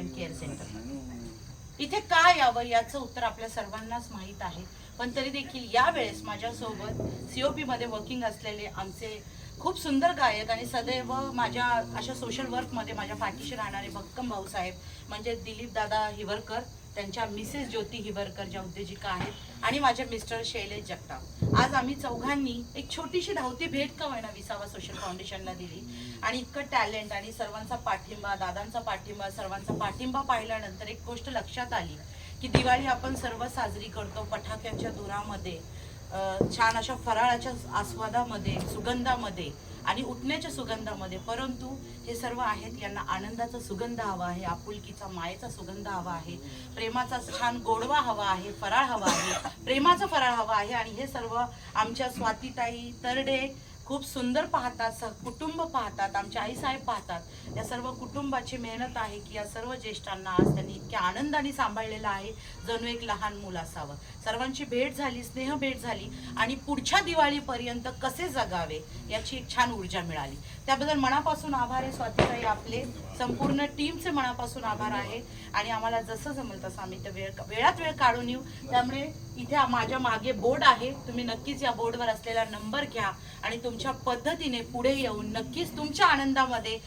Foundation care centre. इथे का यावं याचं उत्तर आपल्या सर्वांनाच माहीत आहे, पण तरी देखील यावेळेस माझ्यासोबत COP मध्ये वर्किंग असलेले आमचे खूप सुंदर गायक आणि सदैव माझ्या अशा सोशल वर्कमध्ये माझ्या पाठीशी राहणारे भक्कम भाऊसाहेब म्हणजे दिलीप दादा हिवरकर, त्यांच्या मिसेस ज्योती हिवरकर ज्या उद्योजिका आहेत, आणि माझे मिस्टर शैलेश जगताप। आज आम्ही चौघांनी एक छोटीशी धावती भेट का होईना विसावा सोशल फाउंडेशनला दिली, आणि इतकं टॅलेंट आणि सर्वांचा पाठिंबा, दादांचा पाठिंबा, सर्वांचा पाठिंबा पाहिल्यानंतर एक गोष्ट लक्षात आली की दिवाळी आपण सर्व साजरी करतो फटाक्यांच्या धुरामध्ये, छान अशा फराळाच्या आस्वादामध्ये, सुगंधामध्ये आणि उठण्याच्या सुगंधामध्ये, परंतु हे सर्व आहेत यांना आनंदाचा सुगंध हवा आहे, आपुलकीचा मायेचा सुगंध हवा आहे, प्रेमाचा छान गोडवा हवा आहे, फराळ हवा आहे, प्रेमाचा फराळ हवा आहे। आणि हे सर्व आमच्या स्वातीताई तरडे खूप सुंदर पाहतात, कुटुंब पाहतात, आमच्या आईसाहेब पाहतात। या सर्व कुटुंबाची मेहनत आहे की या सर्व ज्येष्ठांना आज त्यांनी इतक्या आनंदाने सांभाळलेलं आहे जणू एक लहान मुल असावं। सर्वांची भेट झाली, स्नेह भेट झाली आणि पुढच्या दिवाळीपर्यंत कसे जगावे याची एक छान ऊर्जा मिळाली। त्याबद्दल मनापासून आभार आहे स्वातीताई, आपले संपूर्ण टीमचे मनापासून आभार आहे। आणि आम्हाला जसं जमेल तसं आम्ही त्या वेळात वेळ काढून येऊ। त्यामुळे इथे माझ्या मागे बोर्ड आहे, तुम्ही नक्कीच या बोर्डवर असलेला नंबर घ्या आणि तुमच्या पद्धतीने पुढे येऊन नक्कीच तुमच्या आनंदामध्ये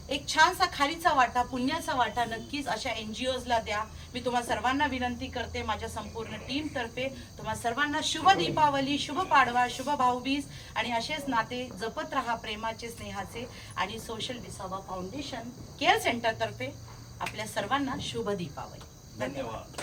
एक छानसा खारीचा वाटा, पुण्याचा वाटा नक्कीच अशा NGOजला द्या। मी तुम्हा सर्वांना विनंती करते माझ्या संपूर्ण टीम तर्फे तुम्हा सर्वांना शुभ दीपावली, शुभ पाडवा, शुभ भाऊबीज आणि असेच नाते जपत राहा प्रेमाचे, स्नेहाचे। आणि सोशल विसावा फाउंडेशन केअर सेंटर तर्फे आपल्या सर्वांना शुभ दीपावली। धन्यवाद।